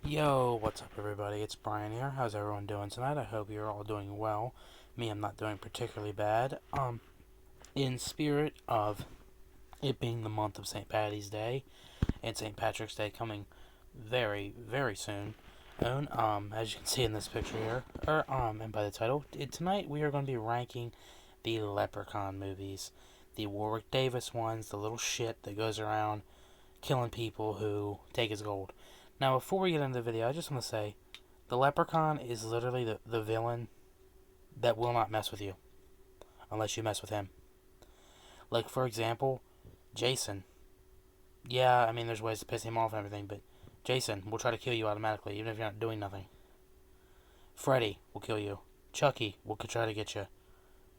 Yo, what's up everybody? It's Brian here. How's everyone doing tonight? I hope you're all doing well. Me, I'm not doing particularly bad. In spirit of it being the month of St. Patty's Day and St. Patrick's Day coming very, very soon. As you can see in this picture here, and by the title, tonight we are going to be ranking the Leprechaun movies, the Warwick Davis ones, the little shit that goes around killing people who take his gold. Now, before we get into the video, I just want to say the Leprechaun is literally the villain that will not mess with you unless you mess with him. Like, for example, Jason. Yeah, I mean, there's ways to piss him off and everything, but Jason will try to kill you automatically, even if you're not doing nothing. Freddy will kill you. Chucky will try to get you.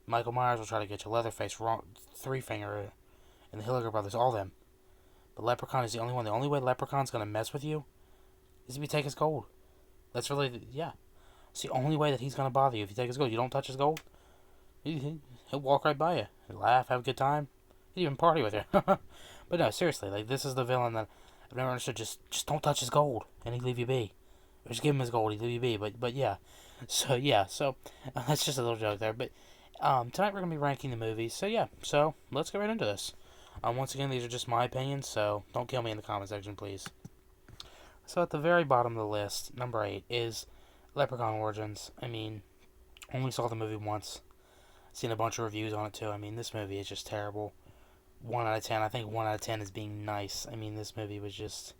Michael Myers will try to get you. Leatherface, Three Finger, and the Hilliger Brothers, all them. But Leprechaun is the only one. The only way Leprechaun's gonna mess with you is if you take his gold. That's really, yeah. It's the only way that he's gonna bother you. If you take his gold, you don't touch his gold, he'll walk right by you. He'll laugh, have a good time. He'll even party with you. But no, seriously, like this is the villain that I've never understood. Just don't touch his gold, and he'd leave you be. Or just give him his gold, he'd leave you be. But yeah, so that's just a little joke there. But tonight we're gonna be ranking the movies. So yeah, so let's get right into this. Once again, these are just my opinions, so don't kill me in the comment section, please. So at the very bottom of the list, number 8 is Leprechaun Origins. I mean, only saw the movie once. Seen a bunch of reviews on it too. I mean, this movie is just terrible. 1 out of 10. I think 1 out of 10 is being nice. I mean, this movie was just,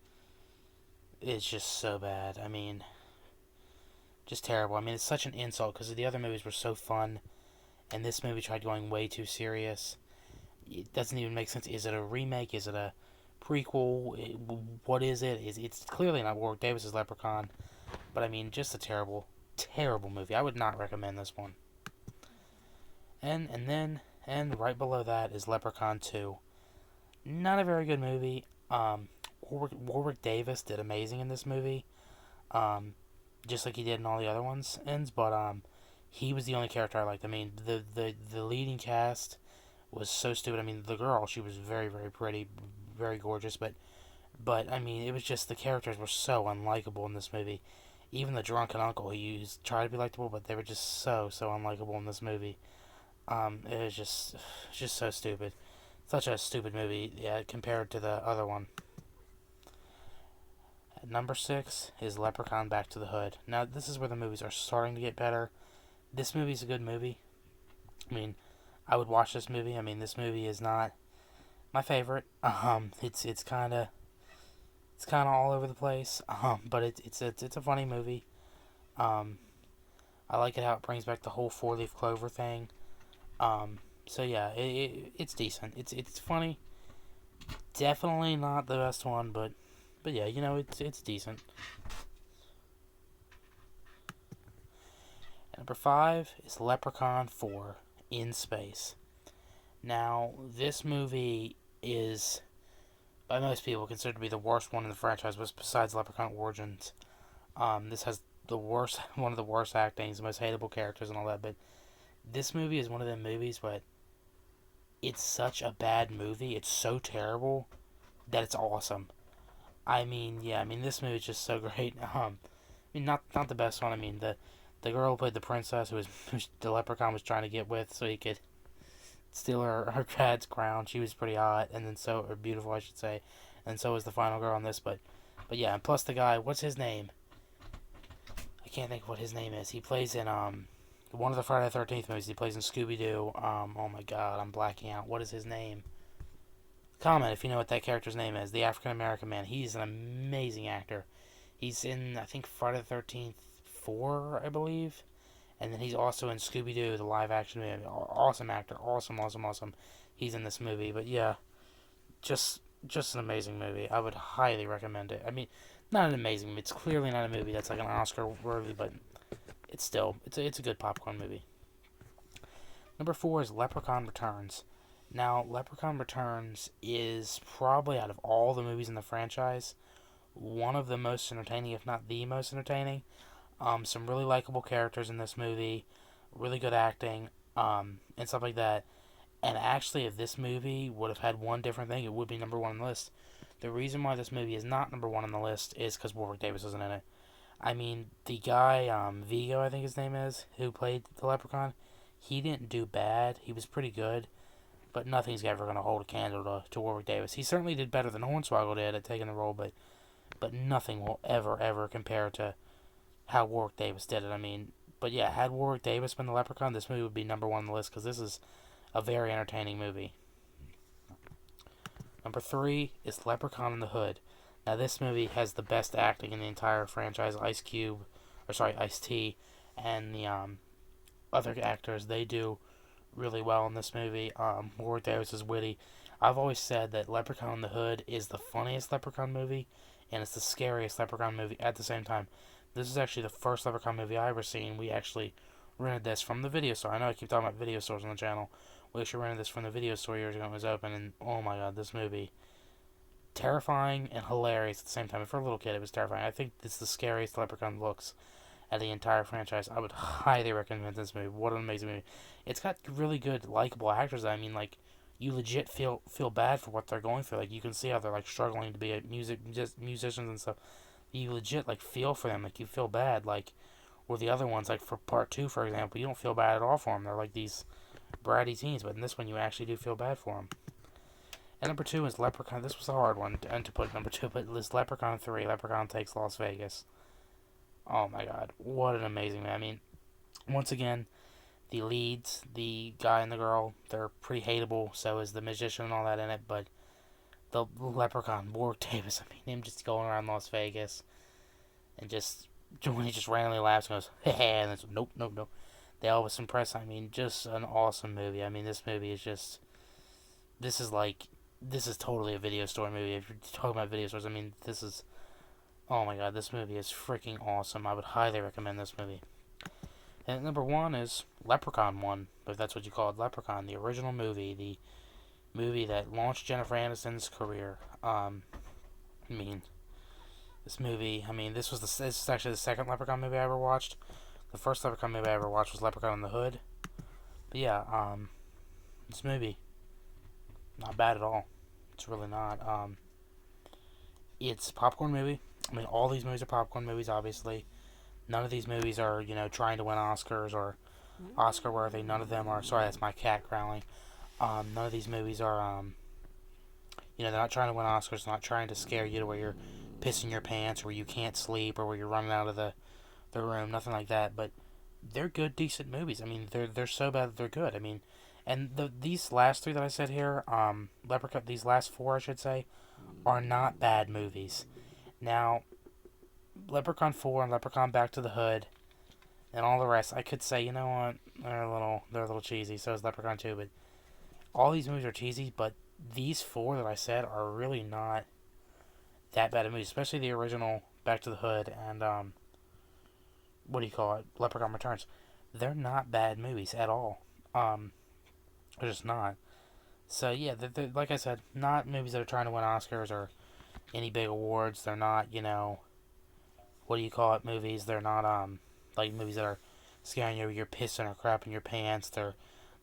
it's just so bad. I mean, just terrible. I mean, it's such an insult because the other movies were so fun, and this movie tried going way too serious. It doesn't even make sense. Is it a remake? Is it a prequel? What is it? It's clearly not Warwick Davis's Leprechaun, but I mean, just a terrible, terrible movie. I would not recommend this one. And right below that is Leprechaun 2. Not a very good movie. Warwick Davis did amazing in this movie, um, just like he did in all the other ones. But he was the only character I liked. I mean, the leading cast was so stupid. I mean, the girl, she was very, very pretty, very gorgeous, but I mean, it was just the characters were so unlikable in this movie. Even the drunken uncle, he used tried to be likable, but they were just so unlikable in this movie. It was just so stupid. Such a stupid movie, yeah, compared to the other one. At number 6 is Leprechaun Back to the Hood. Now, this is where the movies are starting to get better. This movie's a good movie. I mean, I would watch this movie. I mean, this movie is not my favorite. It's kind of all over the place. But it's a funny movie. Um, I like it how it brings back the whole four leaf clover thing. So yeah, it's decent. It's funny. Definitely not the best one, but yeah, it's decent. Number 5 is Leprechaun 4 in Space. Now, this movie is by most people considered to be the worst one in the franchise, besides Leprechaun Origins. This has the worst, one of the worst actings, the most hateable characters, and all that. But this movie is one of them movies where it's such a bad movie. It's so terrible that it's awesome. I mean, yeah, I mean this movie is just so great. I mean, not the best one. I mean the girl who played the princess, who the leprechaun was trying to get with, so he could steal her dad's crown. She was pretty hot, and then so or beautiful, I should say, and so was the final girl on this. But yeah, and plus the guy, what's his name? I can't think of what his name is. He plays in one of the Friday the 13th movies. He plays in Scooby Doo. Oh my God, I'm blacking out. What is his name? Comment if you know what that character's name is. The African American man. He's an amazing actor. He's in, I think, Friday the 13th 4, I believe. And then he's also in Scooby Doo, the live action movie. Awesome actor. Awesome, awesome, awesome. He's in this movie. But yeah, just an amazing movie. I would highly recommend it. I mean, not an amazing movie. It's clearly not a movie that's like an Oscar worthy, but it's a good popcorn movie. Number 4 is Leprechaun Returns. Now, Leprechaun Returns is probably, out of all the movies in the franchise, one of the most entertaining, if not the most entertaining. Some really likable characters in this movie, really good acting, and stuff like that. And actually, if this movie would have had one different thing, it would be number 1 on the list. The reason why this movie is not number 1 on the list is because Warwick Davis isn't in it. I mean, the guy, Vigo, I think his name is, who played the Leprechaun, he didn't do bad. He was pretty good, but nothing's ever going to hold a candle to Warwick Davis. He certainly did better than Hornswoggle did at taking the role, but nothing will ever compare to how Warwick Davis did it. I mean, but yeah, had Warwick Davis been the Leprechaun, this movie would be number one on the list because this is a very entertaining movie. Number three is Leprechaun in the Hood. Now, this movie has the best acting in the entire franchise. Ice T, and the other actors, they do really well in this movie. Warwick Davis is witty. I've always said that Leprechaun in the Hood is the funniest Leprechaun movie, and it's the scariest Leprechaun movie at the same time. This is actually the first Leprechaun movie I ever seen. We actually rented this from the video store. I know I keep talking about video stores on the channel. We actually rented this from the video store years ago when it was open, and oh my god, this movie, terrifying and hilarious at the same time. And for a little kid, it was terrifying. I think it's the scariest Leprechaun looks at the entire franchise. I would highly recommend this movie. What an amazing movie! It's got really good, likable actors. I mean, like, you legit feel bad for what they're going through. Like, you can see how they're like struggling to be musicians and stuff. You legit like feel for them. Like, you feel bad. Like, or the other ones, like for part two, for example, you don't feel bad at all for them. They're like these bratty teens, but in this one, you actually do feel bad for them. And number two is Leprechaun. This was a hard one to put number two, but it's Leprechaun 3. Leprechaun Takes Las Vegas. Oh my god, what an amazing man. I mean, once again, the leads, the guy and the girl, they're pretty hateable, so is the magician and all that in it, but the Leprechaun, Warwick Davis, I mean, him just going around Las Vegas and just, when he just randomly laughs and goes, hey, and it's, nope, nope, nope. The Elvis impress, I mean, just an awesome movie. I mean, this movie is just, this is like, this is totally a video store movie. If you're talking about video stores, I mean, this is, oh my god, this movie is freaking awesome. I would highly recommend this movie. And number one is Leprechaun 1, if that's what you call it, Leprechaun, the original movie, the movie that launched Jennifer Aniston's career. I mean, this movie, I mean, this is actually the second Leprechaun movie I ever watched. The first Leprechaun movie I ever watched was Leprechaun in the Hood. But yeah, this movie, not bad at all. It's really not. It's a popcorn movie. I mean, all these movies are popcorn movies, obviously. None of these movies are, trying to win Oscars or Oscar worthy. None of them are. Sorry, that's my cat growling. None of these movies are, they're not trying to win Oscars. They're not trying to scare you to where you're pissing your pants or where you can't sleep or where you're running out of the room. Nothing like that. But they're good, decent movies. I mean, they're so bad that they're good. I mean, and these last three that I said here, Leprechaun, these last four, I should say, are not bad movies. Now, Leprechaun 4 and Leprechaun Back to the Hood and all the rest, I could say, you know what, they're a little cheesy. So is Leprechaun 2, but all these movies are cheesy. But these four that I said are really not that bad of movies, especially the original Back to the Hood and what do you call it, Leprechaun Returns. They're not bad movies at all. They're just not. So yeah, they're, like I said, not movies that are trying to win Oscars or any big awards. They're not, what do you call it, movies. They're not like movies that are scaring you or you're pissing or crapping your pants. They're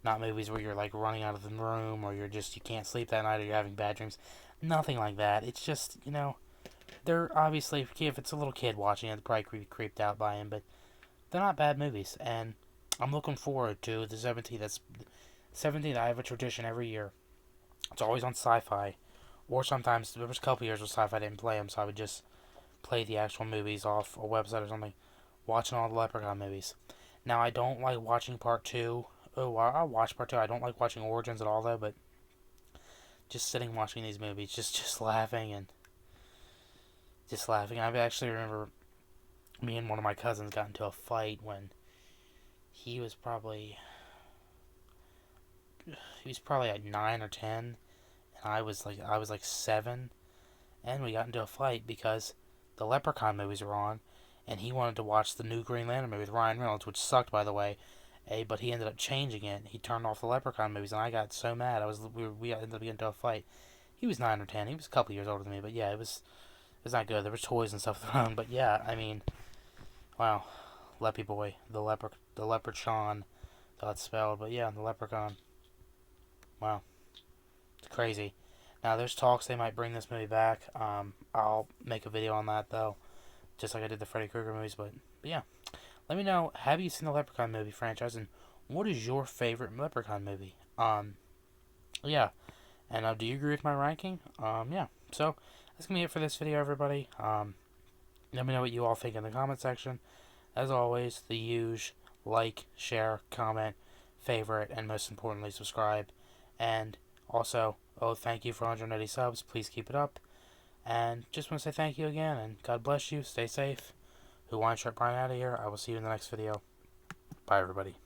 not movies where you're like running out of the room or you can't sleep that night or you're having bad dreams. Nothing like that. It's just, they're obviously, if it's a little kid watching it, they're probably creeped out by him, but they're not bad movies. And I'm looking forward to the 17th. That's 17th. I have a tradition every year. It's always on Sci-Fi, or sometimes there was a couple years where Sci-Fi didn't play them, so I would just play the actual movies off a website or something, watching all the Leprechaun movies. Now, I don't like watching part two. Oh, I'll watch part two. I don't like watching Origins at all, though, but just sitting watching these movies, just laughing and just laughing. I actually remember me and one of my cousins got into a fight when he was probably like 9 or 10, and I was like 7, and we got into a fight because the Leprechaun movies were on, and he wanted to watch the new Green Lantern movie with Ryan Reynolds, which sucked, by the way. But he ended up changing it. He turned off the Leprechaun movies, and I got so mad. We ended up getting into a fight. He was 9 or 10. He was a couple years older than me, but yeah, it was not good. There was toys and stuff thrown, but yeah, I mean, wow, Leppy boy, the Leprechaun, that's spelled, but yeah, the Leprechaun. Wow, it's crazy. Now there's talks they might bring this movie back. I'll make a video on that though. just like I did the Freddy Krueger movies. But yeah, let me know, have you seen the Leprechaun movie franchise, and what is your favorite Leprechaun movie? Yeah, and do you agree with my ranking? Yeah. So that's gonna be it for this video, everybody. Let me know what you all think in the comment section. As always, the usual: like, share, comment, favorite, and most importantly, subscribe. And also, thank you for 180 subs. Please keep it up. And just want to say thank you again, and God bless you. Stay safe. Who wants Brian out of here? I will see you in the next video. Bye, everybody.